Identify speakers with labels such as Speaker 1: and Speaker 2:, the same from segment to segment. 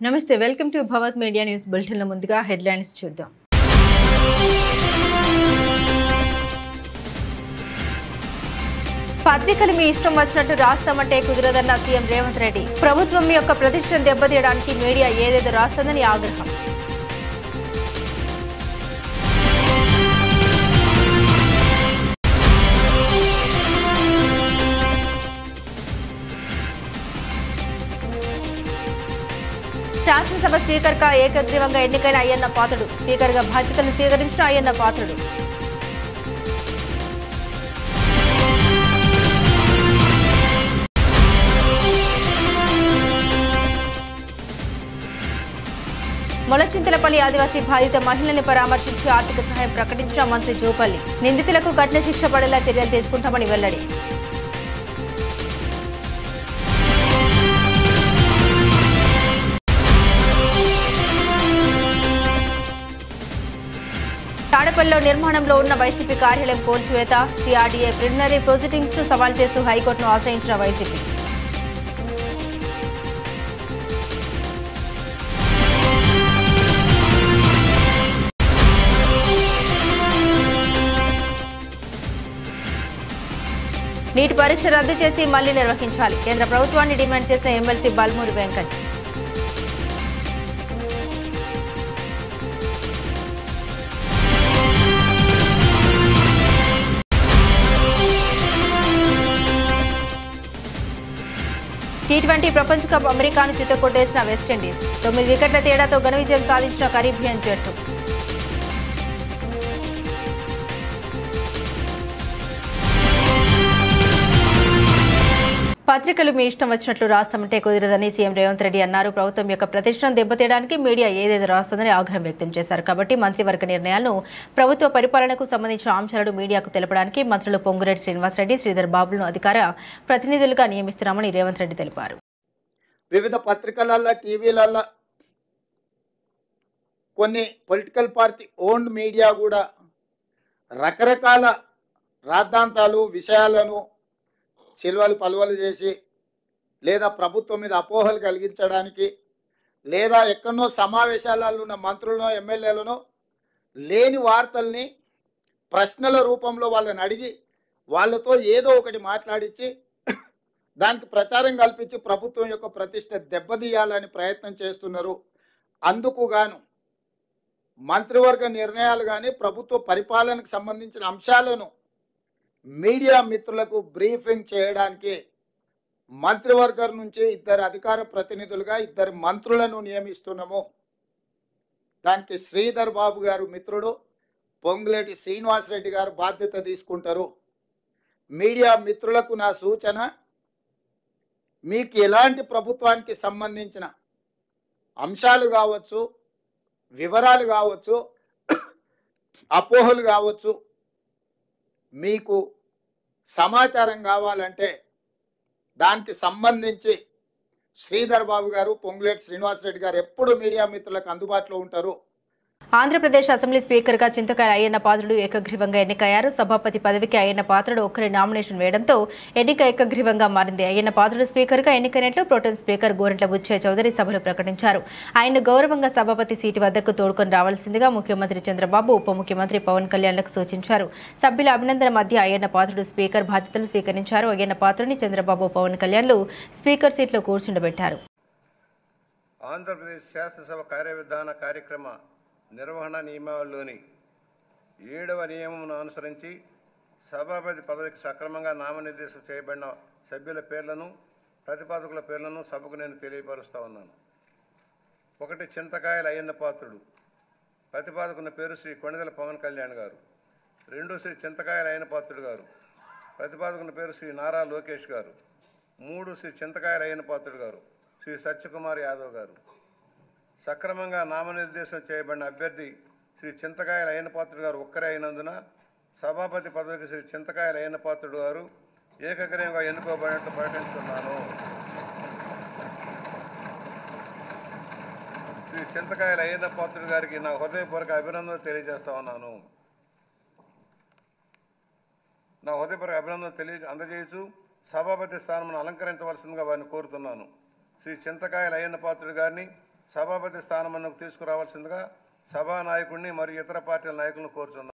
Speaker 1: నమస్తే, welcome to భవత్ media news బులెటిన్ల ముందుగా headlines చూద్దాం. పత్రికలు మీ ఇష్టం వచ్చినట్టు రాస్తామంటే కుదరదన్న సీఎం రేవంత్ రెడ్డి. ప్రభుత్వం యొక్క ప్రతిష్టను దెబ్బతీయడానికి మీడియా ఏదేదో రాస్తుందని ఆగ్రహం. శాసనసభ స్పీకర్గా ఏకగ్రీవంగా ఎన్నికైన అయ్యన్న పాత్రుడు. స్పీకర్గా బాధ్యతలు స్వీకరించిన అయ్యన్న పాత్రుడు. మొలచింతలపల్లి ఆదివాసీ బాధిత మహిళల్ని పరామర్శించి ఆర్థిక సహాయం ప్రకటించిన మంత్రి జూపల్లి. నిందితులకు కఠిన శిక్ష పడేలా చర్యలు తీసుకుంటామని వెల్లడి. తాడేపల్లిలో నిర్మాణంలో ఉన్న వైసీపీ కార్యాలయం కూల్చివేత. సిఆర్డీఏ ప్రిలిమినరీ ప్రొసీడింగ్స్ ను సవాల్ చేస్తూ హైకోర్టును ఆశ్రయించిన వైసీపీ. నీట్ పరీక్ష రద్దు చేసి మళ్లీ నిర్వహించాలి. కేంద్ర ప్రభుత్వాన్ని డిమాండ్ చేసిన ఎమ్మెల్సీ బల్మూరి వెంకట్. T20 ప్రపంచ కప్ అమెరికాను చిత్తకొట్టేసిన వెస్టిండీస్. 9 వికెట్ల తేడాతో ఘన విజయం సాధించిన కరీబియన్ జట్టు. పత్రికలు మీ ఇష్టం వచ్చినట్లు రాస్తామంటే కుదరదని సీఎం రేవంత్ రెడ్డి అన్నారు. ప్రభుత్వం యొక్క ప్రతిష్టను దెబ్బతీయడానికి మీడియా ఏదేదో రాస్తుందని ఆగ్రహం వ్యక్తం చేశారు. కాబట్టి మంత్రివర్గ నిర్ణయాలను, ప్రభుత్వ పరిపాలనకు సంబంధించిన అంశాలను మీడియాకు తెలపడానికి మంత్రులు పొంగులేటి శ్రీనివాసరెడ్డి, శ్రీధర్ బాబులను అధికార ప్రతినిధులుగా నియమిస్తున్నామని రేవంత్ రెడ్డి తెలిపారు.
Speaker 2: వివిధ పత్రికలలో, టీవీలలో కొన్ని పొలిటికల్ పార్టీ ఓన్డ్ మీడియా కూడా రకరకాల రాద్ధాంతాలు, విషయాలను చిల్వలు పలువలు చేసి, లేదా ప్రభుత్వం మీద అపోహలు కలిగించడానికి, లేదా ఎక్కడనో సమావేశాలలో ఉన్న మంత్రులను, ఎమ్మెల్యేలను లేని వార్తల్ని ప్రశ్నల రూపంలో వాళ్ళని అడిగి వాళ్ళతో ఏదో ఒకటి మాట్లాడించి దానికి ప్రచారం కల్పించి ప్రభుత్వం యొక్క ప్రతిష్ట దెబ్బతీయాలని ప్రయత్నం చేస్తున్నారు. అందుకు గాను మంత్రివర్గ నిర్ణయాలు కానీ ప్రభుత్వ పరిపాలనకు సంబంధించిన అంశాలను మీడియా మిత్రులకు బ్రీఫింగ్ చేయడానికి మంత్రివర్గం నుంచి 2 అధికార ప్రతినిధులుగా 2 మంత్రులను నియమిస్తున్నాము. దానికి శ్రీధర్ బాబు గారు మిత్రుడు, పొంగులేటి శ్రీనివాసరెడ్డి గారు బాధ్యత తీసుకుంటారు. మీడియా మిత్రులకు నా సూచన, మీకు ఎలాంటి ప్రభుత్వానికి సంబంధించిన అంశాలు కావచ్చు, వివరాలు కావచ్చు, అపోహలు కావచ్చు, మీకు సమాచారం కావాలంటే దానికి సంబంధించి శ్రీధర్ బాబు గారు, పొంగులేటి శ్రీనివాసరెడ్డి గారు ఎప్పుడు మీడియా మిత్రులకు అందుబాటులో ఉంటారు.
Speaker 1: ఆంధ్రప్రదేశ్ అసెంబ్లీ స్పీకర్గా చింతకాయల అయ్యన్న పాత్రుడు ఏకగ్రీవంగా ఎన్నికయ్యారు. సభాపతి పదవికి అయ్యన్న పాత్రుడు ఒక్కరి నామినేషన్ వేయడంతో ఎన్నిక ఏకగ్రీవంగా మారింది. అయ్యన్న పాత్రుడు స్పీకర్గా ఎన్నికైనట్లు ప్రోటెం స్పీకర్ గోరంట్ల బుచ్చయ్య చౌదరి సభలో ప్రకటించారు. ఆయన్ను గౌరవంగా సభాపతి సీటు వద్దకు తోడుకొని రావాల్సిందిగా ముఖ్యమంత్రి చంద్రబాబు, ఉప ముఖ్యమంత్రి పవన్ కళ్యాణ్లకు సూచించారు. సభ్యుల అభినందన మధ్య అయ్యన్న పాత్రుడు స్పీకర్ బాధ్యతలు స్వీకరించారు. అయ్యన్న పాత్రుడిని చంద్రబాబు, పవన్ కళ్యాణ్లు స్పీకర్ సీట్లో కూర్చుండబెట్టారు.
Speaker 3: ఆంధ్రప్రదేశ్ శాసనసభ కార్యవిధాన కార్యక్రమ నిర్వహణ నియమావళిలోని 7వ నియమమును అనుసరించి సభాపతి పదవికి సక్రమంగా నామనిర్దేశం చేయబడిన సభ్యుల పేర్లను, ప్రతిపాదకుల పేర్లను సభకు నేను తెలియపరుస్తా ఉన్నాను. 1 చింతకాయల అయ్యన్న పాత్రుడు. ప్రతిపాదకుని పేరు శ్రీ కొణిదెల పవన్ కళ్యాణ్ గారు. 2 శ్రీ చింతకాయల అయ్యన్న పాత్రుడు గారు. ప్రతిపాదకుని పేరు శ్రీ నారా లోకేష్ గారు. 3 శ్రీ చింతకాయల అయ్యన్న పాత్రుడు గారు శ్రీ సత్యకుమార్ యాదవ్ గారు. సక్రమంగా నామనిర్దేశం చేయబడిన అభ్యర్థి శ్రీ చింతకాయల అయ్యన్న పాత్రుడు గారు ఒక్కరే అయినందున సభాపతి పదవికి శ్రీ చింతకాయల అయ్యన్న పాత్రుడు గారు ఏకగ్రీవంగా ఎన్నుకోబడినట్లు ప్రకటిస్తున్నాను. శ్రీ చింతకాయల అయ్యన్న పాత్రుడు గారికి నా హృదయపూర్వక అభినందనలు తెలియజేస్తా ఉన్నాను. నా హృదయపూర్వక అభినందనలు అందజేయచ్చు సభాపతి స్థానం అలంకరించవలసిందిగా వారిని కోరుతున్నాను. శ్రీ చింతకాయల అయ్యన్న పాత్రుడు గారిని సభాపతి స్థానం తీసుకురావాల్సిందిగా సభా నాయకుడిని మరియు ఇతర పార్టీల నాయకులను కోరుతున్నాను.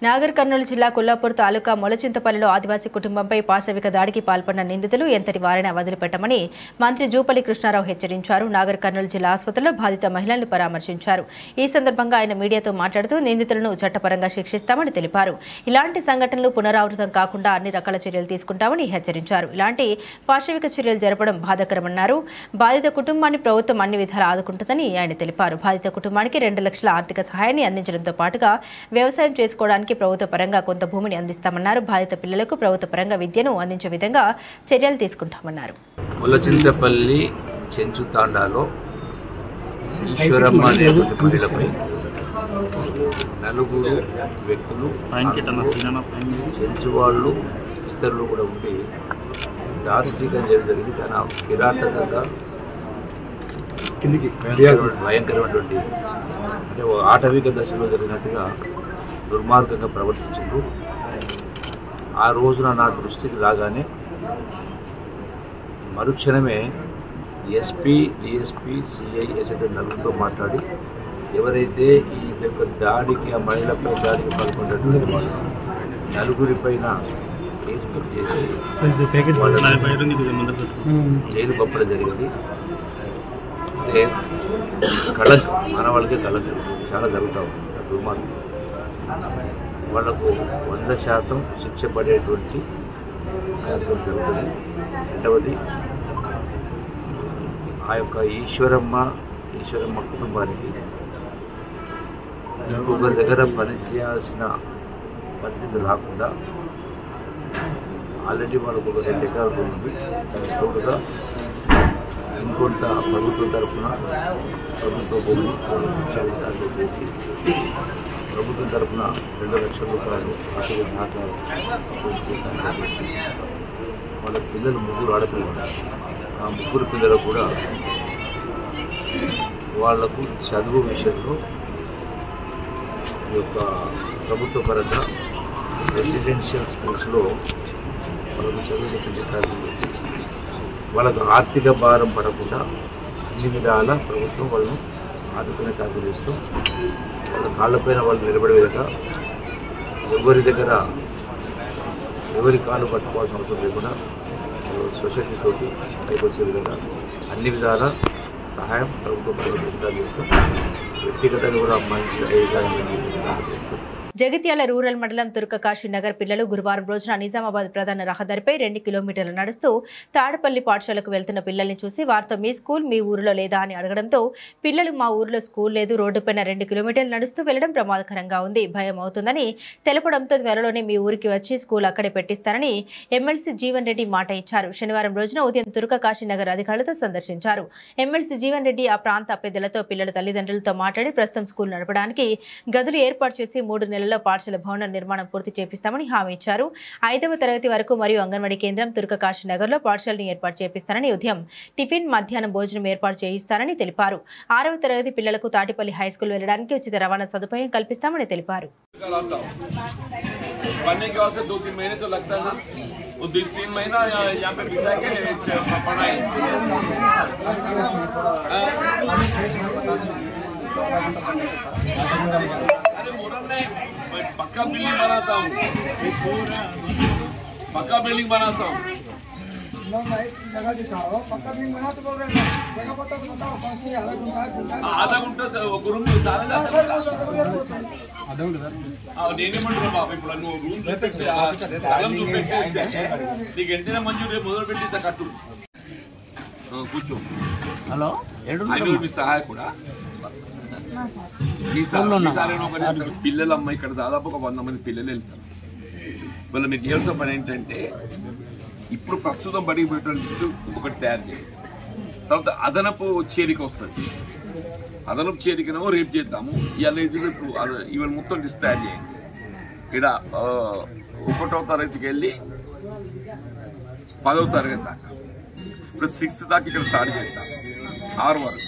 Speaker 1: నాగర్ కర్నూలు జిల్లా కొల్లాపూర్ తాలూకా మొలచింతపల్లిలో ఆదివాసీ కుటుంబంపై పాశవిక దాడికి పాల్పడిన నిందితులు ఎంతటి వారైనా వదిలిపెట్టమని మంత్రి జూపల్లి కృష్ణారావు హెచ్చరించారు. నాగర్ కర్నూలు జిల్లా ఆసుపత్రిలో బాధిత మహిళలను పరామర్శించారు. ఈ సందర్భంగా ఆయన మీడియాతో మాట్లాడుతూ నిందితులను చట్టపరంగా శిక్షిస్తామని తెలిపారు. ఇలాంటి సంఘటనలు పునరావృతం కాకుండా అన్ని రకాల చర్యలు తీసుకుంటామని హెచ్చరించారు. ఇలాంటి పాశవిక చర్యలు జరపడం బాధాకరమన్నారు. బాధిత కుటుంబాన్ని ప్రభుత్వం అన్ని విధాలా ఆదుకుంటుందని ఆయన తెలిపారు. బాధిత కుటుంబానికి 2 లక్షల ఆర్థిక సహాయాన్ని అందించడంతో పాటుగా వ్యవసాయం చేసుకోవడానికి ప్రభుత్వ పరంగా కొంత భూమిని అందిస్తామన్నారు. బాధిత పిల్లలకు ప్రభుత్వ పరంగా విద్యను అందించే విధంగా చర్యలు తీసుకుంటామన్నారు.
Speaker 4: మొలచింతపల్లి చెంచు తాండాలో ఈశ్వరమ్మ అనే మహిళపై 4 వ్యక్తులు చెంచు వాళ్ళు ఇతరులు కూడా ఉండి దాష్టీకం జరిగింది. చాలా కిరాతకంగా భయంకరమైనటువంటి అంటే ఆటవిక దశలో జరిగినట్టుగా దుర్మార్గంగా ప్రవర్తించారు. ఆ రోజున నా దృష్టికి రాగానే మరుక్షణమే ఎస్పీ, డిఎస్పీ, సిఐ, ఎస్ఐ నలుగురితో మాట్లాడి ఎవరైతే ఈ యొక్క దాడికి ఆ మహిళపై దాడికి పాల్గొన్నటువంటి వాళ్ళు 4 పైన కేసు బుక్ చేసి జైలు పంపడం జరిగింది. అంటే కళంకం, మానవాళ్ళకే కళంకం చాలా జరుగుతూ ఉంది. దుర్మార్గం వాళ్లకు 100% శిక్ష పడేటువంటి కార్యక్రమం జరుగుతుంది. రెండవది ఆ యొక్క ఈశ్వరమ్మ కుటుంబానికి ఇంకొకరి దగ్గర పనిచేయాల్సిన పరిస్థితి రాకుండా ఆల్రెడీ వాళ్ళకు ఒక 2 ఎకరాల భూమి ఉంది. దానికి తోడుగా ఇంకొంత ప్రభుత్వం తరఫున ప్రభుత్వ భూమిని దాంట్లో చేసి ప్రభుత్వం తరఫున 2 లక్షల రూపాయలు ఆర్థిక సహకారం చేసి వాళ్ళ పిల్లలు 3 ఆడపిల్లలు. ఆ 3 పిల్లలు కూడా వాళ్లకు చదువు విషయంలో ఈ యొక్క ప్రభుత్వ పరంగా రెసిడెన్షియల్ స్కూల్స్లో వాళ్ళకు చదువు కార్యక్రమం చేసి వాళ్ళకు ఆర్థిక భారం పడకుండా అన్ని విధాల ప్రభుత్వం వాళ్ళను ఆదుకునే కార్యక్రమం చేస్తూ వాళ్ళ కాళ్ళపైన వాళ్ళు నిలబడే విధంగా ఎవరి కాళ్ళు పట్టుకోవాల్సిన అవసరం లేకుండా సొసైటీతోటి పైకి వచ్చే విధంగా అన్ని విధాల సహాయం ప్రభుత్వం పరంగా చేస్తూ వ్యక్తిగతంగా కూడా మంచి చేస్తాం.
Speaker 1: జగిత్యాల రూరల్ మండలం తుర్కకాశీ నగర్ పిల్లలు గురువారం రోజున నిజామాబాద్ ప్రధాన రహదారిపై 2 కిలోమీటర్లు నడుస్తూ తాడపల్లి పాఠశాలకు వెళ్తున్న పిల్లల్ని చూసి వారితో మీ స్కూల్ మీ ఊరిలో లేదా అని అడగడంతో పిల్లలు మా ఊరిలో స్కూల్ లేదు, రోడ్డుపైన 2 కిలోమీటర్లు నడుస్తూ వెళ్లడం ప్రమాదకరంగా ఉంది, భయం అవుతుందని తెలపడంతో త్వరలోనే మీ ఊరికి వచ్చి స్కూల్ అక్కడే పెట్టిస్తారని ఎమ్మెల్సీ జీవన్ రెడ్డి మాట ఇచ్చారు. శనివారం రోజున ఉదయం తుర్కకాశీ నగర్ అధికారులతో సందర్శించారు. ఎమ్మెల్సీ జీవన్ రెడ్డి ఆ ప్రాంత పెద్దలతో పిల్లల తల్లిదండ్రులతో మాట్లాడి ప్రస్తుతం స్కూల్ నడపడానికి గదులు ఏర్పాటు చేసి 3 నెలల్లో పాఠశాల భవన నిర్మాణం పూర్తి చేపిస్తామని హామీ ఇచ్చారు. 5వ తరగతి వరకు మరియు అంగన్వాడీ కేంద్రం తుర్కకాశీ నగర్లో పాఠశాలను ఏర్పాటు చేపిస్తారని, ఉదయం టిఫిన్, మధ్యాహ్నం భోజనం ఏర్పాటు చేయిస్తారని తెలిపారు. 6వ తరగతి పిల్లలకు తాటిపల్లి హైస్కూల్ వెళ్లడానికి ఉచిత రవాణా సదుపాయం కల్పిస్తామని తెలిపారు.
Speaker 5: मैं पक्का बिल्डिंग बनाता हूँ, पक्का बिल्डिंग बनाता हूँ। जगह दिखाओ, पक्का बिल्डिंग बना तो बोल रहे हैं, जगह पता तो बताओ कौन सी आधा घंटा रूम నేనే మంటున్నా బాబు. ఇప్పుడు నువ్వు రూమ్ నీకు ఎంతైనా మంచి మొదలు పెట్టి కట్టు కూర్చో. హలో మీ సహాయ కూడా పిల్లలు అమ్మ ఇక్కడ దాదాపు ఒక 100 మంది పిల్లలు వెళ్తారు. వాళ్ళ మీకు చేయాల్సిన పని ఏంటంటే ఇప్పుడు ప్రస్తుతం బడికి పెట్టడానికి ఒకటి తయారు చేయాలి. తర్వాత అదనపు చేరిక వస్తుంది. అదనపు చేరికనేమో రేపు చేద్దాము. ఇవాళ మొత్తం లిస్ట్ తయారు చేయండి. ఇక్కడ 1వ తరగతికి వెళ్ళి 10వ తరగతి దాకా. ఇప్పుడు 6th దాకా ఇక్కడ స్టార్ట్ చేస్తాం, 6 వరకు.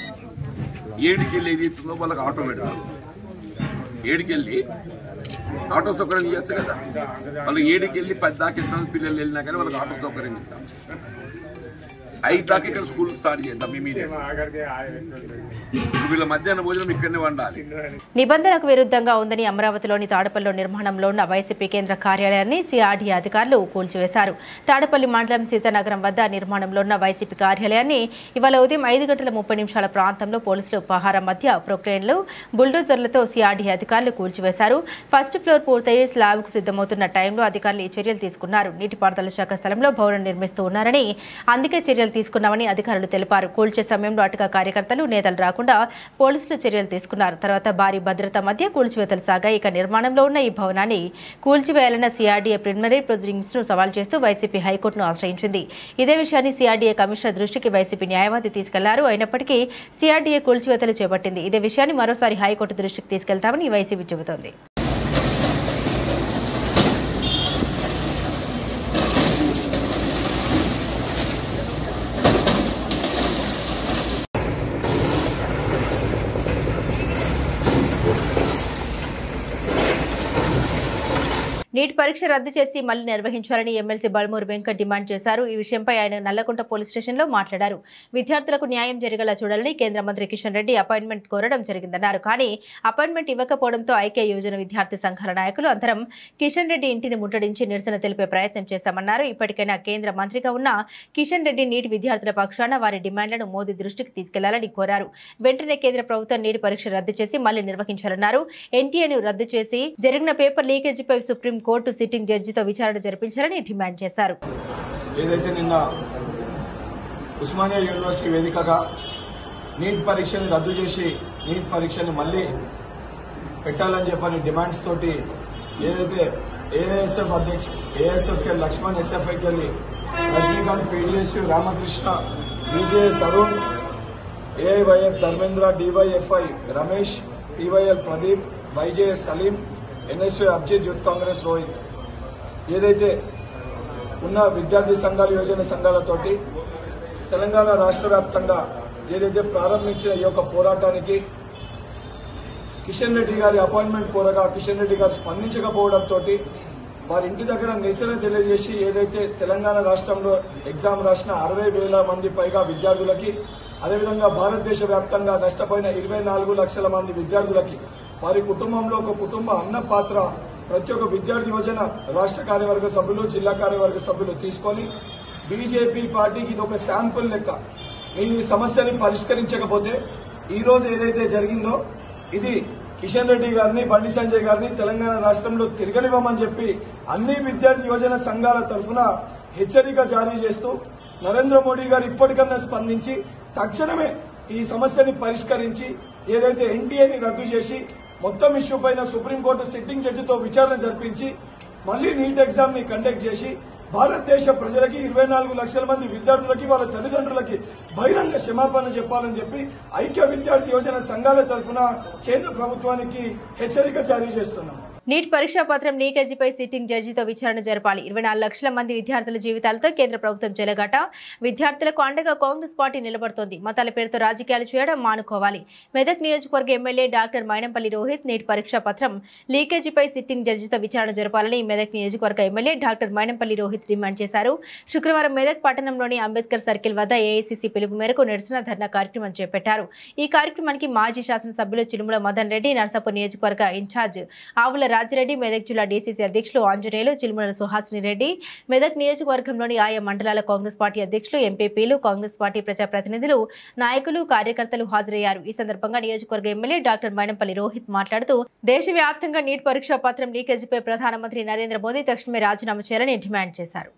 Speaker 5: 7కి వెళ్ళి ఏది ఇస్తుందో వాళ్ళకి ఆటో పెడతాం. 7కి వెళ్ళి ఆటో సౌకర్యం ఇవ్వచ్చు కదా. వాళ్ళు 7కి వెళ్ళి 10 దాకా ఇస్తాం, పిల్లలు వెళ్ళినా కానీ వాళ్ళకి ఆటో సౌకర్యం ఇస్తాం. 5 దాకా ఇక్కడ స్కూల్ స్టార్ట్ చేద్దాం ఇమీడియట్. వీళ్ళ మధ్యాహ్న భోజనం ఇక్కడనే వండాలి.
Speaker 1: నిబంధనకు విరుద్ధంగా ఉందని అమరావతిలోని తాడపల్లిలో నిర్మాణంలో ఉన్న వైసీపీ కేంద్ర కార్యాలయాన్ని సిఆర్డీ అధికారులు కూల్చివేశారు. తాడపల్లి మండలం సీతానగరం వద్ద నిర్మాణంలో ఉన్న వైసీపీ కార్యాలయాన్ని ఇవాళ ఉదయం 5:30 ప్రాంతంలో పోలీసులు పహారా మధ్య ప్రొక్లైన్లు బుల్డోజర్లతో సిఆర్డీ అధికారులు కూల్చివేశారు. ఫస్ట్ ఫ్లోర్ పూర్తయి స్లాబ్కు సిద్ధమవుతున్న టైంలో అధికారులు ఈ చర్యలు తీసుకున్నారు. నీటిపారుదల శాఖ స్థలంలో భవనం నిర్మిస్తూ ఉన్నారని, అందుకే చర్యలు తీసుకున్నామని అధికారులు తెలిపారు. కూల్చే సమయంలో అటుగా కార్యకర్తలు నేతలు రాకుండా పోలీసులు చర్యలు తీసుకున్నారు. తర్వాత భారీ భద్రత మధ్య కూల్చివేతలు సాగాయి. ఇక నిర్మాణంలో ఉన్న ఈ భవనాన్ని కూల్చివేయాలన్న సిఆర్డీఏ ప్రిలిమినరీ ప్రొసీడింగ్స్ ను సవాల్ చేస్తూ వైసీపీ హైకోర్టును ఆశ్రయించింది. ఇదే విషయాన్ని సిఆర్డీఏ కమిషనర్ దృష్టికి వైసీపీ న్యాయవాది తీసుకెళ్లారు. అయినప్పటికీ సిఆర్డీఏ కూల్చివేతలు చేపట్టింది. ఇదే విషయాన్ని మరోసారి హైకోర్టు దృష్టికి తీసుకెళ్తామని వైసీపీ చెబుతోంది. నీట్ పరీక్ష రద్దు చేసి మళ్లీ నిర్వహించాలని ఎమ్మెల్సీ బల్మూరు వెంకట్ డిమాండ్ చేశారు. ఈ విషయంపై ఆయన నల్లకుంట పోలీస్ స్టేషన్లో మాట్లాడారు. విద్యార్థులకు న్యాయం జరిగేలా చూడాలని కేంద్ర మంత్రి కిషన్ రెడ్డి అపాయింట్మెంట్ కోరడం జరిగిందన్నారు. కానీ అపాయింట్మెంట్ ఇవ్వకపోవడంతో ఐక్య యువజన విద్యార్థి సంఘాల నాయకులు అందరం కిషన్ రెడ్డి ఇంటిని ముట్టడించి నిరసన తెలిపే ప్రయత్నం చేశామన్నారు. ఇప్పటికైనా కేంద్ర మంత్రిగా ఉన్న కిషన్ రెడ్డి నీట్ విద్యార్థుల పక్షాన వారి డిమాండ్లను మోదీ దృష్టికి తీసుకెళ్లాలని కోరారు. వెంటనే కేంద్ర ప్రభుత్వం నీట్ పరీక్ష రద్దు చేసి మళ్లీ నిర్వహించాలన్నారు. ఎన్టీఏను రద్దు చేసి జరిగిన పేపర్ లీకేజీపై సుప్రీం కోర్టు సిట్టింగ్ జడ్జితో విచారణ జరిపించాలని డిమాండ్ చేశారు.
Speaker 6: ఏదైతే నిన్న ఉస్మానియా యూనివర్సిటీ వేదికగా నీట్ పరీక్షని రద్దు చేసి నీట్ పరీక్షని మళ్లీ పెట్టాలని చెప్పని డిమాండ్స్ తోటి ఏదైతే ఏఎస్ఎఫ్ అధ్యక్షుడు ఏఎస్ఎఫ్ లక్ష్మణ్, ఎస్ఎఫ్ఐకి వెళ్ళి Rajinikanth, PDS Ramakrishna, BJS Arun, AIYF Dharmendra, DYFI Ramesh, TYL Pradeep, YJS Saleem, NSU Abhijit, youth Congress Rohit ఏదైతే ఉన్న విద్యార్థి సంఘాలు, యువజన సంఘాలతోటి తెలంగాణ రాష్ట్ర వ్యాప్తంగా ఏదైతే ప్రారంభించిన ఈ యొక్క పోరాటానికి కిషన్ రెడ్డి గారి అపాయింట్మెంట్ కోరగా కిషన్ రెడ్డి గారు స్పందించకపోవడంతో వారి ఇంటి దగ్గర నిరసన తెలియజేసి ఏదైతే తెలంగాణ రాష్ట్రంలో ఎగ్జామ్ రాసిన 60,000 మంది పైగా విద్యార్థులకి, అదేవిధంగా భారతదేశ వ్యాప్తంగా నష్టపోయిన 24 లక్షల మంది విద్యార్థులకి వారి కుటుంబంలో ఒక కుటుంబ అన్న పాత్ర ప్రతి ఒక్క విద్యార్థి యువజన రాష్ట్ర కార్యవర్గ సభ్యులు, జిల్లా కార్యవర్గ సభ్యులు తీసుకొని బీజేపీ పార్టీకి ఇది ఒక శాంపుల్ లెక్క. ఈ సమస్యని పరిష్కరించకపోతే ఈ రోజు ఏదైతే జరిగిందో ఇది కిషన్ రెడ్డి గారిని, బండి సంజయ్ గారిని తెలంగాణ రాష్ట్రంలో తిరగనివ్వమని చెప్పి అన్ని విద్యార్థి యువజన సంఘాల తరఫున హెచ్చరిక జారీ చేస్తూ నరేంద్ర మోడీ గారు ఇప్పటికన్నా స్పందించి తక్షణమే ఈ సమస్యని పరిష్కరించి ఏదైతే ఎన్టీఏని రద్దు చేసి మొత్తం ఇష్యూ పైన సుప్రీంకోర్టు సిట్టింగ్ జడ్జితో విచారణ జరిపించి మళ్లీ నీట్ ఎగ్జామ్ ని కండక్ట్ చేసి భారతదేశ ప్రజలకి 24 లక్షల మంది విద్యార్థులకి వాళ్ళ తల్లిదండ్రులకి బహిరంగ క్షమాపణ చెప్పాలని చెప్పి ఐక్య విద్యార్థి యోజన సంఘాల తరఫున కేంద్ర ప్రభుత్వానికి హెచ్చరిక జారీ చేస్తున్నాం.
Speaker 1: నీట్ పరీక్షా పత్రం లీకేజీపై సిట్టింగ్ జడ్జితో విచారణ జరపాలి. 24 లక్షల మంది విద్యార్థుల జీవితాలతో కేంద్ర ప్రభుత్వం చెలగాట. విద్యార్థులకు అండగా కాంగ్రెస్ పార్టీ నిలబడుతోంది. మతాల పేరుతో రాజకీయాలు చేయడం మానుకోవాలి. మెదక్ నియోజకవర్గ MLA doctor Mynampally Rohit NEET పరీక్షా పత్రం లీకేజీపై సిట్టింగ్ జడ్జితో విచారణ జరపాలని మెదక్ నియోజకవర్గ MLA doctor Mynampally Rohit demand చేశారు. శుక్రవారం మెదక్ పట్టణంలోని అంబేద్కర్ సర్కిల్ వద్ద ఏఐసీసీ పిలుపు మేరకు నిరసన ధర్నా కార్యక్రమం చేపట్టారు. ఈ కార్యక్రమానికి మాజీ శాసనసభ్యులు చిలుముల మదన్ రెడ్డి, నర్సాపూర్ నియోజకవర్గ ఇన్ఛార్జ్ ఆవుల రాజిరెడ్డి, మెదక్ జిల్లా డీసీసీ అధ్యక్షులు ఆంజనేయులు, చిలుముల సుహాసిని రెడ్డి, మెదక్ నియోజకవర్గంలోని ఆయా మండలాల కాంగ్రెస్ పార్టీ అధ్యక్షులు, ఎంపీపీలు, కాంగ్రెస్ పార్టీ ప్రజాప్రతినిధులు, నాయకులు, కార్యకర్తలు హాజరయ్యారు. ఈ సందర్భంగా నియోజకవర్గ ఎమ్మెల్యే డాక్టర్ మైనంపల్లి రోహిత్ మాట్లాడుతూ దేశవ్యాప్తంగా నీట్ పరీక్షా పత్రం లీకేజీపై ప్రధానమంత్రి నరేంద్ర మోదీ తక్షణమే రాజీనామా చేయాలని డిమాండ్ చేశారు.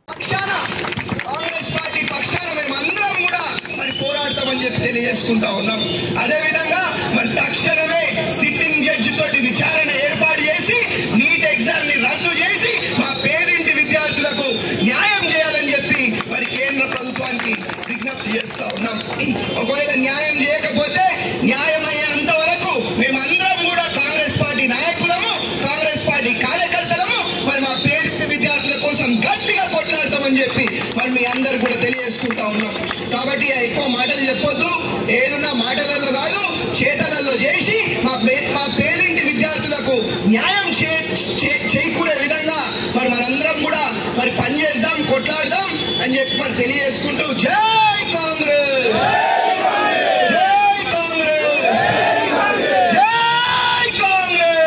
Speaker 7: తెలియజేసుకుంటా ఉన్నాం. అదేవిధంగా మరి తక్షణమే సిట్టింగ్ జడ్జి తోటి విచారణ ఏర్పాటు చేసి నీట్ ఎగ్జామ్ ని రద్దు చేసి మా పేరింటి విద్యార్థులకు న్యాయం చేయాలని చెప్పి మరి కేంద్ర ప్రభుత్వానికి విజ్ఞప్తి చేస్తా ఉన్నాం. ఒకవేళ న్యాయం చేయకపోతే న్యాయం అయ్యేంత వరకు మేమందరం కూడా కాంగ్రెస్ పార్టీ నాయకులము, కాంగ్రెస్ పార్టీ కార్యకర్తలము మరి మా పేరింటి విద్యార్థుల కోసం గట్టిగా కొట్లాడతామని చెప్పి మరి మీ అందరూ కూడా తెలియజేసుకుంటా ఉన్నాం. కాబట్టి ఎక్కువ మాటలు చెప్పొద్దు, ఏదున్నా మాటలలో కాదు చేతలలో చేసి మా పేదింటి విద్యార్థులకు న్యాయం చేకూరే విధంగా మరి మనందరం కూడా మరి పనిచేద్దాం, కొట్లాడదాం అని చెప్పి మరి తెలియజేసుకుంటూ జై కాంగ్రెస్, జై కాంగ్రెస్, జై కాంగ్రెస్.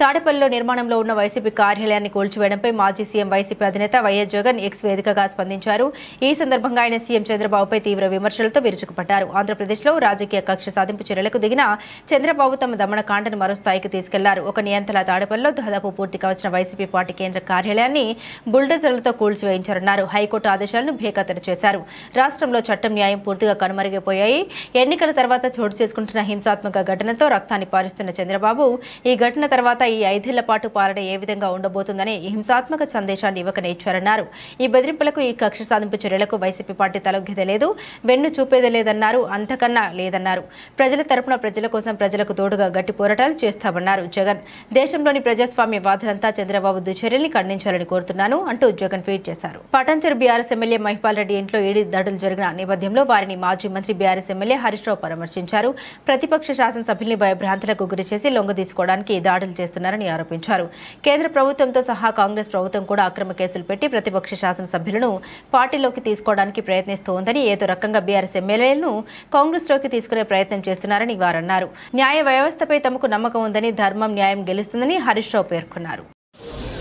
Speaker 1: తాడేపల్లిలో నిర్మాణంలో ఉన్న వైసీపీ కార్యాలయాన్ని కూల్చివేయడంపై మాజీ సీఎం వైసీపీ అధినేత వైఎస్ జగన్ ఎక్స్ వేదికగా స్పందించారు. ఈ సందర్భంగా ఆయన సీఎం చంద్రబాబుపై తీవ్ర విమర్శలతో విరుచుకుపడ్డారు. ఆంధ్రప్రదేశ్లో రాజకీయ కక్ష సాధింపు చర్యలకు దిగిన చంద్రబాబు తమ దమనకాండను మరో స్థాయికి తీసుకెళ్లారు. ఒక నియంత్రణ తాడేపల్లిలో దాదాపు పూర్తిగా వచ్చిన వైసీపీ పార్టీ కేంద్ర కార్యాలయాన్ని బుల్డోజర్లతో కూల్చివేయించారన్నారు. హైకోర్టు ఆదేశాలను బేఖాతరు చేశారు. రాష్ట్రంలో చట్టం, న్యాయం పూర్తిగా కనుమరుగైపోయాయి. ఎన్నికల తర్వాత చోటు చేసుకుంటున్న హింసాత్మక ఘటనతో రక్తాన్ని పారిస్తున్న చంద్రబాబు ఈ ఘటన తర్వాత ఈ 5 ఏళ్ల పాటు పాలన ఏ విధంగా ఉండబోతుందని హింసాత్మక సందేశాన్ని ఇవ్వకనే ఇచ్చారన్నారు. ఈ బెదిరింపులకు, ఈ కక్ష సాధింపు చర్యలకు వైసీపీ పార్టీ తలొగ్గేదే లేదు, వెన్ను చూపేదే లేదన్నారు. అంతకన్నా లేదన్నారు. ప్రజల తరపున, ప్రజల కోసం, ప్రజలకు తోడుగా గట్టి పోరాటాలు చేస్తామన్నారు జగన్. దేశంలోని ప్రజాస్వామ్య వాదులంతా చంద్రబాబు దుశ్చర్యల్ని ఖండించాలని కోరుతున్నాను అంటూ జగన్ ట్వీట్ చేశారు. పటాన్చెరు బీఆర్ఎస్ ఎమ్మెల్యే మహిపాల్ రెడ్డి ఇంట్లో ఈడీ దాడులు జరిగిన నేపథ్యంలో వారిని మాజీ మంత్రి బీఆర్ఎస్ ఎమ్మెల్యే హరీష్ రావు పరామర్శించారు. ప్రతిపక్ష శాసనసభ్యుల్ని భయభ్రాంతులకు గురి చేసి లొంగ తీసుకోవడానికి దాడులు చేస్తున్నారని ఆరోపించారు. కేంద్ర ప్రభుత్వంతో సహా కాంగ్రెస్ ప్రభుత్వం కూడా అక్రమ కేసులు పెట్టి ప్రతిపక్ష శాసనసభ్యులను పార్టీలోకి తీసుకోవడానికి ప్రయత్నిస్తోందని, ఏదో రకంగా బీఆర్ఎస్ ఎమ్మెల్యేలను కాంగ్రెస్లోకి తీసుకునే ప్రయత్నం చేస్తున్నారని వారన్నారు. న్యాయ వ్యవస్థపై తమకు నమ్మకం ఉందని, ధర్మం, న్యాయం గెలుస్తుందని హరీష్ రావు పేర్కొన్నారు.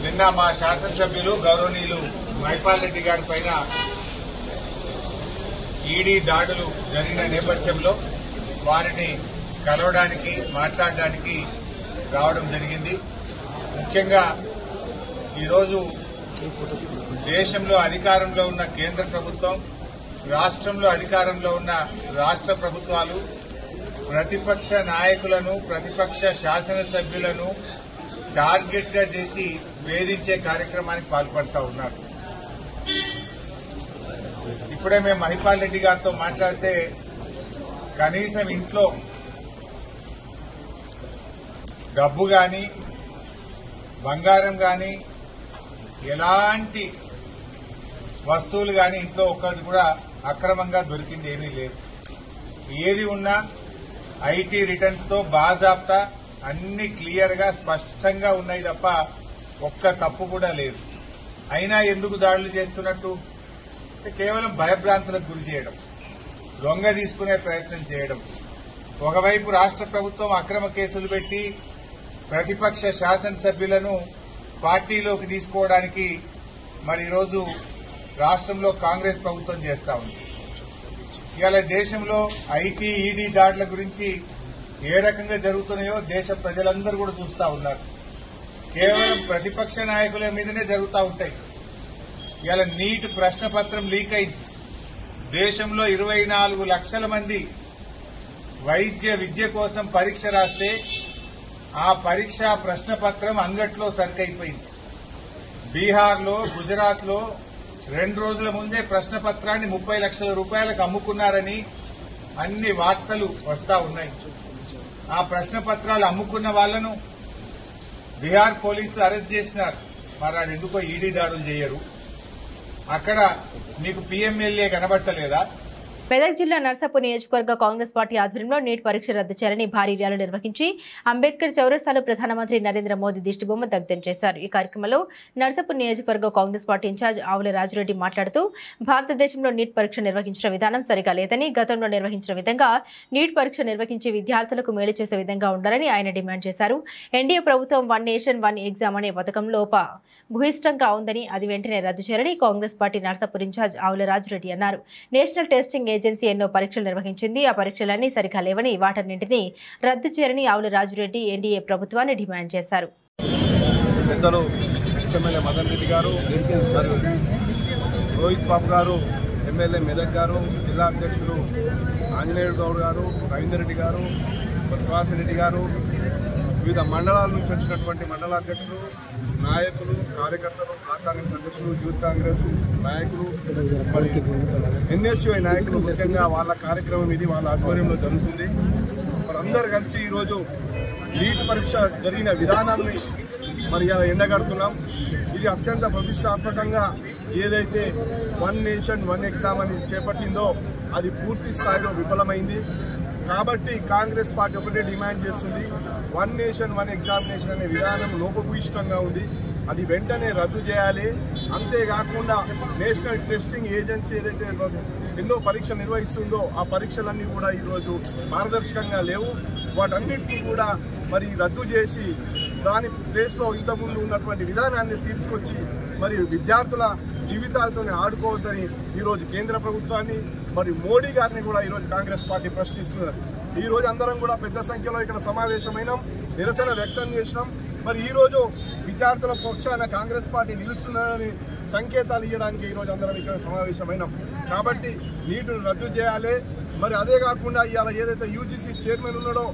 Speaker 8: నిన్న మా శాసనసభ్యులు గౌరవనీయులు మహిపాల్ రెడ్డి గారి పైన ఈడీ దాడులు జరిగిన నేపథ్యంలో వారిని కలవడానికి, మాట్లాడడానికి రావడం జరిగింది. ముఖ్యంగా ఈరోజు దేశంలో అధికారంలో ఉన్న కేంద్ర ప్రభుత్వం, రాష్ట్రంలో అధికారంలో ఉన్న రాష్ట్ర ప్రభుత్వాలు ప్రతిపక్ష నాయకులను, ప్రతిపక్ష శాసనసభ్యులను టార్గెట్ గా చేసి వేధించే కార్యక్రమానికి పాల్పడతా ఉన్నారు. ఇప్పుడే మేము మహిపాల్ రెడ్డి గారితో మాట్లాడితే కనీసం ఇంట్లో డబ్బు గాని, బంగారం గాని, ఎలాంటి వస్తువులు గాని ఇంట్లో ఒక్కటి కూడా అక్రమంగా దొరికింది ఏమీ లేదు. ఏది ఉన్నా ఐటీ రిటర్న్స్ తో బాజాప్తా అన్ని క్లియర్ గా స్పష్టంగా ఉన్నాయి తప్ప ఒక్క తప్పు కూడా లేదు. అయినా ఎందుకు దాడులు చేస్తున్నట్టు? కేవలం భయభ్రాంతులకు గురి చేయడం, లొంగ తీసుకునే ప్రయత్నం చేయడం. ఒకవైపు రాష్ట్ర ప్రభుత్వం అక్రమ కేసులు పెట్టి ప్రతిపక్ష శాసనసభ్యులను పార్టీలోకి తీసుకోవడానికి మరి ఈరోజు రాష్ట్రంలో కాంగ్రెస్ ప్రభుత్వం చేస్తా ఉంది. ఇవాళ దేశంలో ఐటీ, ఈడీ దాడుల గురించి ఏ రకంగా జరుగుతున్నాయో దేశ ప్రజలందరూ కూడా చూస్తా ఉన్నారు. కేవలం ప్రతిపక్ష నాయకుల మీదనే జరుగుతూ ఉంటాయి. ఇవాళ నీట్ ప్రశ్నపత్రం లీక్ అయింది. దేశంలో 24 లక్షల మంది విద్య కోసం పరీక్ష రాస్తే ఆ పరీక్ష ప్రశ్నపత్రం అంగట్లో సరికైపోయింది. బీహార్లో, గుజరాత్లో 2 రోజుల ముందే ప్రశ్నపత్రాన్ని 30 లక్షల రూపాయలకు అమ్ముకున్నారని అన్ని వార్తలు వస్తా ఉన్నాయి. ఆ ప్రశ్నపత్రాలు అమ్ముకున్న వాళ్లను బీహార్ పోలీసులు అరెస్ట్ చేసినారు. మరి అది ఎందుకో ఈడీ దాడులు చేయరు? అక్కడ మీకు పీఎంఎల్ఏ కనబడతలేదా?
Speaker 1: మెదక్ జిల్లా నర్సాపూర్ నియోజకవర్గ కాంగ్రెస్ పార్టీ ఆధ్వర్యంలో నీట్ పరీక్ష రద్దు చేయాలని భారీ ర్యాలీ నిర్వహించి అంబేద్కర్ చౌరస్తాలో ప్రధానమంత్రి నరేంద్ర మోదీ దిష్టిబొమ్మ దగ్ధం చేశారు. ఈ కార్యక్రమంలో నర్సాపూర్ నియోజకవర్గ కాంగ్రెస్ పార్టీ ఇన్ఛార్జ్ ఆవుల రాజురెడ్డి మాట్లాడుతూ భారతదేశంలో నీట్ పరీక్ష నిర్వహించిన విధానం సరిగా లేదని, గతంలో నిర్వహించిన విధంగా నీట్ పరీక్ష నిర్వహించి విద్యార్థులకు మేలు చేసే విధంగా ఉండాలని ఆయన డిమాండ్ చేశారు. ఎన్డీఏ ప్రభుత్వం 1 నేషన్ 1 ఎగ్జామ్ అనే పథకం భూయిష్టంగా ఉందని, అది వెంటనే రద్దు చేయాలని కాంగ్రెస్ పార్టీ నర్సాపూర్ ఇన్ఛార్జ్ ఆవుల రాజురెడ్డి అన్నారు. నేషనల్ టెస్టింగ్ ఏజెన్సీ ఎన్నో పరీక్షలు నిర్వహించింది. ఆ పరీక్షలన్నీ సరిగా లేవని, వాటన్నింటినీ రద్దు చేయాలని ఆవుల రాజురెడ్డి ఎన్డీఏ ప్రభుత్వాన్ని డిమాండ్ చేశారు.
Speaker 6: పెద్దలు ఎమ్మెల్యే మదన్ రెడ్డి గారు, రోహిత్ బాబు గారు, ఎమ్మెల్యే మెదక్ గారు, జిల్లా అధ్యక్షులు ఆంజనేయుడు గౌడ్ గారు, రవీందర్ రెడ్డి గారు, సుహాస్ రెడ్డి గారు, వివిధ మండలాల నుంచి వచ్చినటువంటి మండలాధ్యక్షులు, నాయకులు, కార్యకర్తలు, బ్లాక్ కాంగ్రెస్ అధ్యక్షులు, యూత్ కాంగ్రెస్ నాయకులు, మరి ఎన్ఎస్యుఐ నాయకులు, ముఖ్యంగా వాళ్ళ కార్యక్రమం ఇది వాళ్ళ ఆధ్వర్యంలో జరుగుతుంది. మనందరూ కలిసి ఈరోజు నీట్ పరీక్ష జరిగిన విధానాన్ని మరి ఎండగడుతున్నాం. ఇది అత్యంత ప్రతిష్టాత్మకంగా ఏదైతే వన్ నేషన్ వన్ ఎగ్జామ్ అని చేపట్టిందో అది పూర్తి స్థాయిలో విఫలమైంది. కాబట్టి కాంగ్రెస్ పార్టీ ఒకటే డిమాండ్ చేస్తుంది, వన్ నేషన్ వన్ ఎగ్జామినేషన్ అనే విధానం లోపభూయిష్టంగా ఉంది, అది వెంటనే రద్దు చేయాలి. అంతేకాకుండా నేషనల్ టెస్టింగ్ ఏజెన్సీ ఏదైతే ఎన్నో పరీక్షలు నిర్వహిస్తుందో ఆ పరీక్షలన్నీ కూడా ఈరోజు పారదర్శకంగా లేవు. వాటన్నిటినీ కూడా మరి రద్దు చేసి దాని ప్లేస్లో ఇంతకుముందు ఉన్నటువంటి విధానాన్ని తీసుకొచ్చి మరి విద్యార్థుల జీవితాలతో ఆడుకోవద్దని ఈరోజు కేంద్ర ప్రభుత్వాన్ని మరి మోడీ గారిని కూడా ఈరోజు కాంగ్రెస్ పార్టీ ప్రశ్నిస్తున్నారు. ఈరోజు అందరం కూడా పెద్ద సంఖ్యలో ఇక్కడ సమావేశమైనాం, నిరసన వ్యక్తం చేసినాం. మరి ఈరోజు విద్యార్థుల పక్షాన కాంగ్రెస్ పార్టీ నిలుస్తుందని సంకేతాలు ఇవ్వడానికి ఈరోజు అందరం ఇక్కడ సమావేశమైనాం. కాబట్టి నీటిని రద్దు చేయాలి. మరి అదే కాకుండా ఇవాళ ఏదైతే యూజీసీ చైర్మన్ ఉన్నాడో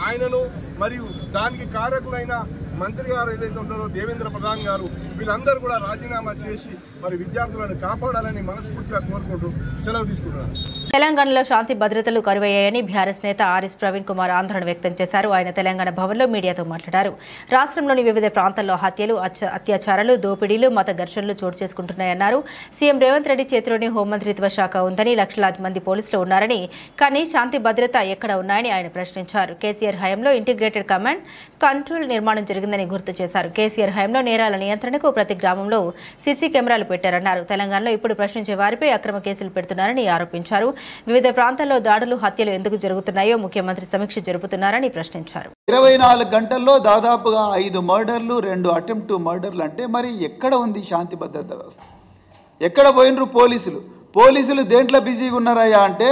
Speaker 6: ఆయనను మరియు దానికి కారకులైన మంత్రి గారు ఏదైతే ఉన్నారో దేవేంద్ర ప్రధాన్ గారు వీళ్ళందరూ కూడా రాజీనామా చేసి మరి విద్యార్థులను కాపాడాలని మనస్ఫూర్తిగా కోరుకుంటూ సెలవు తీసుకుంటున్నారు.
Speaker 1: తెలంగాణలో శాంతి భద్రతలు కరువయ్యాయని బీఆర్ఎస్ నేత ఆర్ఎస్ ప్రవీణ్ కుమార్ ఆందోళన వ్యక్తం చేశారు. ఆయన తెలంగాణ భవన్లో మీడియాతో మాట్లాడారు. రాష్ట్రంలోని వివిధ ప్రాంతాల్లో హత్యలు, అత్యాచారాలు, దోపిడీలు, మత ఘర్షణలు చోటు చేసుకుంటున్నాయన్నారు. సీఎం రేవంత్ రెడ్డి చేతిలోని హోంమంత్రిత్వ శాఖ ఉందని, లక్షలాది మంది పోలీసులు ఉన్నారని, కానీ శాంతి భద్రత ఎక్కడ ఉన్నాయని ఆయన ప్రశ్నించారు. కేసీఆర్ హయాంలో ఇంటిగ్రేటెడ్ కమాండ్ కంట్రోల్ నిర్మాణం జరిగిందని గుర్తు చేశారు. కేసీఆర్ హయాంలో నేరాల నియంత్రణకు ప్రతి గ్రామంలో సీసీ కెమెరాలు పెట్టారన్నారు. తెలంగాణలో ఇప్పుడు ప్రశ్నించే వారిపై అక్రమ కేసులు పెడుతున్నారని ఆరోపించారు. వివిధ ప్రాంతాల్లో దాడులు, హత్యలు ఎందుకు జరుగుతున్నాయో ముఖ్యమంత్రి సమీక్ష జరుపుతున్నారని ప్రశ్నించారు.
Speaker 9: 24 గంటల్లో దాదాపుగా 5 మర్డర్లు, 2 అటెంప్ట్ మర్డర్లు అంటే మరి ఎక్కడ ఉంది శాంతి భద్రత వ్యవస్థ? ఎక్కడ పోయినరు పోలీసులు? పోలీసులు దేంట్లో బిజీగా ఉన్నారయ్యా అంటే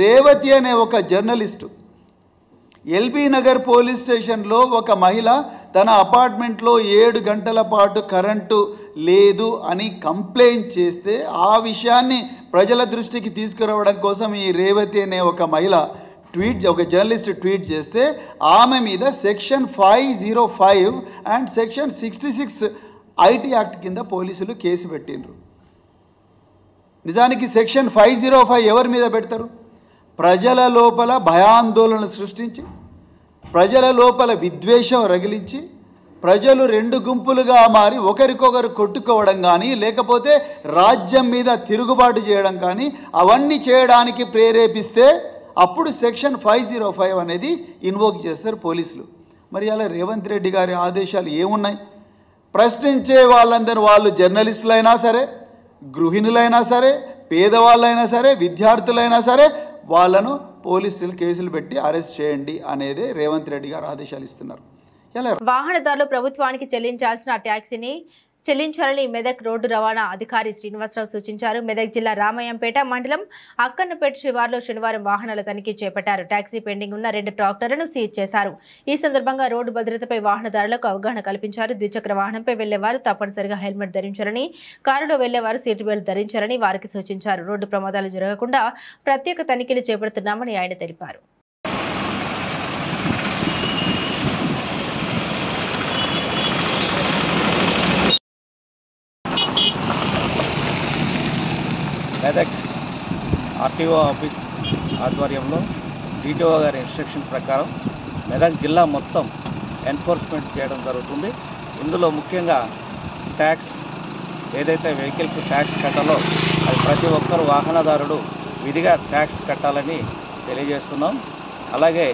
Speaker 9: రేవతి అనే ఒక జర్నలిస్టు ఎల్బీ నగర్ పోలీస్ స్టేషన్లో ఒక మహిళ తన అపార్ట్మెంట్లో 7 గంటల పాటు కరెంటు లేదు అని కంప్లైంట్ చేస్తే ఆ విషయాన్ని ప్రజల దృష్టికి తీసుకురావడం కోసం ఈ రేవతి అనే ఒక మహిళ ఒక జర్నలిస్ట్ ట్వీట్ చేస్తే ఆమె మీద section 505 and section 66 IT act కింద పోలీసులు కేసు పెట్టిండ్రు. నిజానికి సెక్షన్ 505 ఎవరి మీద పెడతారు? ప్రజల లోపల భయాందోళన సృష్టించి, ప్రజల లోపల విద్వేషం రగిలించి, ప్రజలు 2 గుంపులుగా మారి ఒకరికొకరు కొట్టుకోవడం కానీ, లేకపోతే రాజ్యం మీద తిరుగుబాటు చేయడం కానీ, అవన్నీ చేయడానికి ప్రేరేపిస్తే అప్పుడు సెక్షన్ 505 అనేది ఇన్వోక్ చేస్తారు పోలీసులు. మరి అలా రేవంత్ రెడ్డి గారి ఆదేశాలు ఏమున్నాయి? ప్రశ్నించే వాళ్ళందరూ, వాళ్ళు జర్నలిస్టులైనా సరే, గృహిణులైనా సరే, పేదవాళ్ళైనా సరే, విద్యార్థులైనా సరే, వాళ్ళను పోలీసులు కేసులు పెట్టి అరెస్ట్ చేయండి అనేదే రేవంత్ రెడ్డి గారు ఆదేశాలు ఇస్తున్నారు.
Speaker 1: వాహనదారులు ప్రభుత్వానికి చెల్లించాల్సిన ట్యాక్సీని చెల్లించాలని మెదక్ రోడ్డు రవాణా అధికారి శ్రీనివాసరావు సూచించారు. మెదక్ జిల్లా రామయ్యంపేట మండలం అక్కన్నపేట శివార్లో శనివారం వాహనాల తనిఖీ చేపట్టారు. ట్యాక్సీ పెండింగ్ ఉన్న 2 ట్రాక్టర్లను సీజ్ చేశారు. ఈ సందర్భంగా రోడ్డు భద్రతపై వాహనదారులకు అవగాహన కల్పించారు. ద్విచక్ర వాహనంపై వెళ్లేవారు తప్పనిసరిగా హెల్మెట్ ధరించాలని, కారులో వెళ్లేవారు సీటు బెల్ట్ ధరించాలని వారికి సూచించారు. రోడ్డు ప్రమాదాలు జరగకుండా ప్రత్యేక తనిఖీలు చేపడుతున్నామని ఆయన తెలిపారు.
Speaker 10: మెదక్ ఆర్టీఓ ఆఫీస్ ఆధ్వర్యంలో డిటిఓ గారి ఇన్స్ట్రక్షన్ ప్రకారం మెదక్ జిల్లా మొత్తం ఎన్ఫోర్స్మెంట్ చేయడం జరుగుతుంది. ఇందులో ముఖ్యంగా ట్యాక్స్ ఏదైతే వెహికల్కి ట్యాక్స్ కట్టాలో అది ప్రతి ఒక్కరు వాహనదారుడు విధిగా ట్యాక్స్ కట్టాలని తెలియజేస్తున్నాం. అలాగే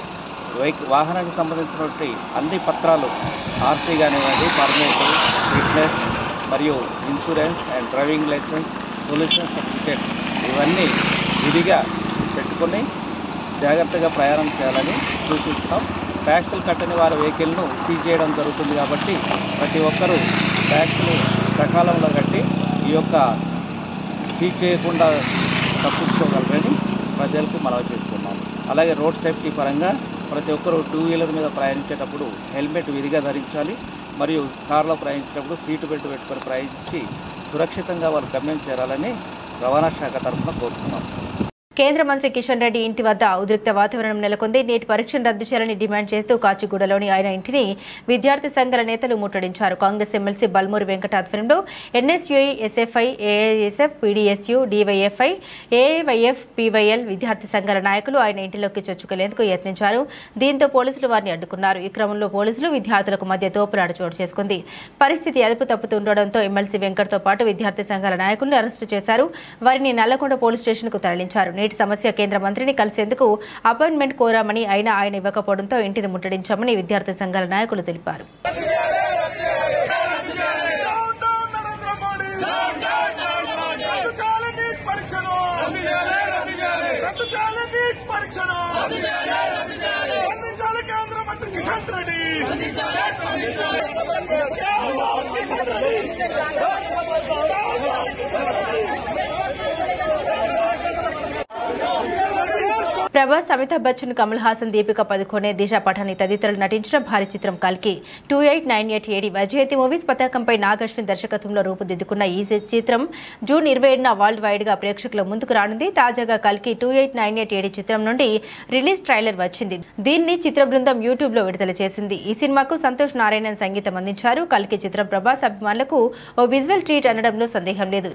Speaker 10: వాహనానికి సంబంధించినటువంటి అన్ని పత్రాలు ఆర్సీ కానివ్వండి, పర్మిట్, ఫిట్నెస్ మరియు insurance and driving licence, pollution certificate ఇవన్నీ విధిగా పెట్టుకొని జాగ్రత్తగా ప్రయాణం చేయాలని సూచిస్తున్నాం. ట్యాక్సులు కట్టని వారి వెహికల్ను సీజ్ చేయడం జరుగుతుంది. కాబట్టి ప్రతి ఒక్కరూ ట్యాక్స్ని సకాలంలో కట్టి ఈ యొక్క సీజ్ చేయకుండా తప్పించుకోగలరని ప్రజలకు మనవి చేస్తున్నాం. అలాగే రోడ్ సేఫ్టీ పరంగా ప్రతి ఒక్కరూ 2 వీలర్ మీద ప్రయాణించేటప్పుడు హెల్మెట్ విధిగా ధరించాలి. మరియు కారులో ప్రయాణించేటప్పుడు సీటు బెల్ట్ పెట్టుకొని ప్రయాణించి సురక్షితంగా వారు గమ్యం చేరాలని రవాణా శాఖ తరఫున కోరుతున్నాం.
Speaker 1: కేంద్ర మంత్రి కిషన్ రెడ్డి ఇంటి వద్ద ఉద్రిక్త వాతావరణం నెలకొంది. నీట్ పరీక్షను రద్దు చేయాలని డిమాండ్ చేస్తూ కాచిగూడలోని ఆయన ఇంటిని విద్యార్థి సంఘాల నేతలు ముట్టడించారు. కాంగ్రెస్ ఎమ్మెల్సీ బల్మూరి వెంకట ఆధ్వర్యంలో NSUI, SFI, AISF, PDSU, DYFI, AIYF, PYL విద్యార్థి సంఘాల నాయకులు ఆయన ఇంటిలోకి చొచ్చుకెళ్లేందుకు యత్నించారు. దీంతో పోలీసులు వారిని అడ్డుకున్నారు. ఈ క్రమంలో పోలీసులు విద్యార్థులకు మధ్య తోపులాట చోటు చేసుకుంది. పరిస్థితి అదుపు తప్పుతుండడంతో ఎమ్మెల్సీ వెంకట్తో పాటు విద్యార్థి సంఘాల నాయకులను అరెస్టు చేశారు. వారిని నల్లకొండ పోలీస్ స్టేషన్కు తరలించారు. నీటి సమస్య కేంద్ర మంత్రిని కలిసేందుకు అపాయింట్మెంట్ కోరామని ఆయన ఇవ్వకపోవడంతో ఇంటిని ముట్టడించామని విద్యార్థి సంఘాల నాయకులు తెలిపారు. ప్రభాస్, అమితాబ్ బచ్చన్, కమల్ హాసన్, దీపికా పదుకోనే, దిశా పఠాని తదితరులు నటించిన భారీ చిత్రం కల్కి 2898 ఏడి జయంతి మూవీస్ పతాకంపై నాగ్ అశ్విన్ దర్శకత్వంలో రూపుదిద్దుకున్న ఈ చిత్రం జూన్ 27న వరల్డ్ వైడ్ గా ప్రేక్షకుల ముందుకు రానుంది. తాజాగా కల్కి 2898 ఏడి చిత్రం నుండి రిలీజ్ ట్రైలర్ వచ్చింది. దీన్ని చిత్ర బృందం యూట్యూబ్ లో విడుదల చేసింది. ఈ సినిమాకు సంతోష్ నారాయణన్ సంగీతం అందించారు. కల్కి చిత్రం ప్రభాస్ అభిమానులకు ఓ విజువల్ ట్రీట్ అనడంలో సందేహం లేదు.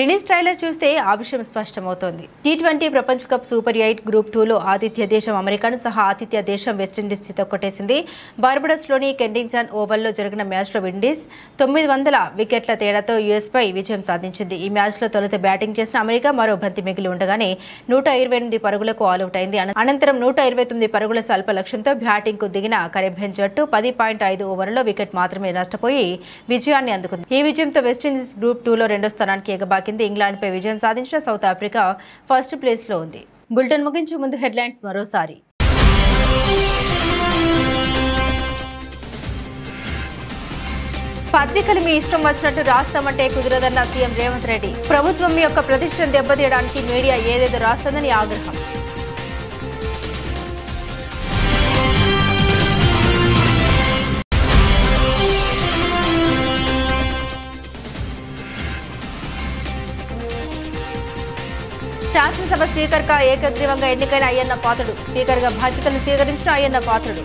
Speaker 1: రిలీజ్ ట్రైలర్ చూస్తే ఆ విషయం స్పష్టమవుతోంది. T20 ప్రపంచ కప్ సూపర్ 8 గ్రూప్ 2లో ఆతిథ్య దేశం అమెరికాను సహా ఆతిథ్య దేశం వెస్టిండీస్ చితక్కొట్టేసింది. బార్బడోస్లోని కెండింగ్టన్ ఓవల్లో జరిగిన మ్యాచ్లో విండీస్ 900 వికెట్ల తేడాతో యుఎస్ పై విజయం సాధించింది. ఈ మ్యాచ్లో తొలుత బ్యాటింగ్ చేసిన అమెరికా మరో బంతి మిగిలి ఉండగానే 128 పరుగులకు ఆలౌట్ అయింది. అనంతరం 129 పరుగుల స్వల్ప లక్ష్యంతో బ్యాటింగ్కు దిగిన కరేబియన్ జట్టు 10.5 ఓవర్లలో వికెట్ మాత్రమే నష్టపోయి విజయాన్ని అందుకుంది. ఈ విజయంతో వెస్టిండీస్ గ్రూప్ 2లో రెండో స్థానానికి ఎగబాకింది. ఇంగ్లాండ్పై విజయం సాధించిన సౌత్ ఆఫ్రికా ఫస్ట్ ప్లేస్లో ఉంది. బులెటిన్ ముగించే ముందు హెడ్లైన్స్ మరోసారి. పత్రికలు మీ ఇష్టం వచ్చినట్టు రాస్తామంటే కుదరదన్న సీఎం రేవంత్ రెడ్డి. ప్రభుత్వం యొక్క ప్రతిష్టను దెబ్బతీయడానికి మీడియా ఏదేదో రాస్తుందని ఆగ్రహం. శాసనసభ స్పీకర్గా ఏకగ్రీవంగా ఎన్నికైన అయ్యన్న పాత్రుడు. స్పీకర్గా బాధ్యతలు స్వీకరించిన అయ్యన్న పాత్రుడు.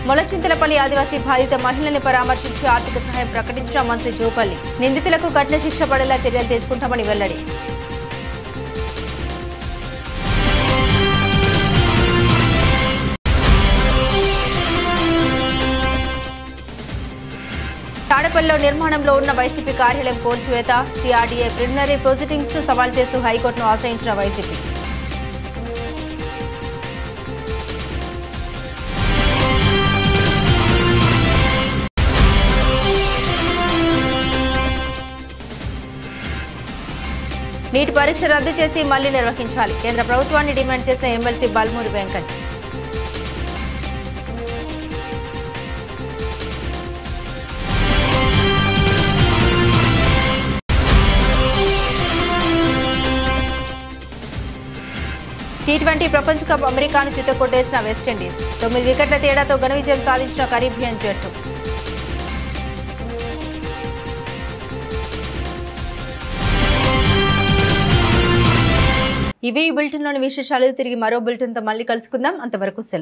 Speaker 1: మొలచింతలపల్లి ఆదివాసీ బాధిత మహిళల్ని పరామర్శించి ఆర్థిక సహాయం ప్రకటించిన మంత్రి జూపల్లి. నిందితులకు కఠిన శిక్ష పడేలా చర్యలు తీసుకుంటామని వెల్లడి. తాడేపల్లిలో నిర్మాణంలో ఉన్న వైసీపీ కార్యాలయం కూల్చివేత. సిఆర్డీఏ ప్రిలిమినరీ ప్రొసీడింగ్స్ ను సవాల్ చేస్తూ హైకోర్టును ఆశ్రయించిన వైసీపీ. నీటి పరీక్ష రద్దు చేసి మళ్లీ నిర్వహించాలి. కేంద్ర ప్రభుత్వాన్ని డిమాండ్ చేసిన ఎమ్మెల్సీ బల్మూరి వెంకట్. T20 ప్రపంచ కప్ అమెరికాను చితక్కొట్టేసిన వెస్టిండీస్. 9 వికెట్ల తేడాతో ఘన విజయం సాధించిన కరీబియన్ జట్టు. ఇవి ఈ బులెటిన్లోని విశేషాలు. తిరిగి మరో బులెటిన్తో మళ్ళీ కలుసుకుందాం. అంతవరకు సెలవు.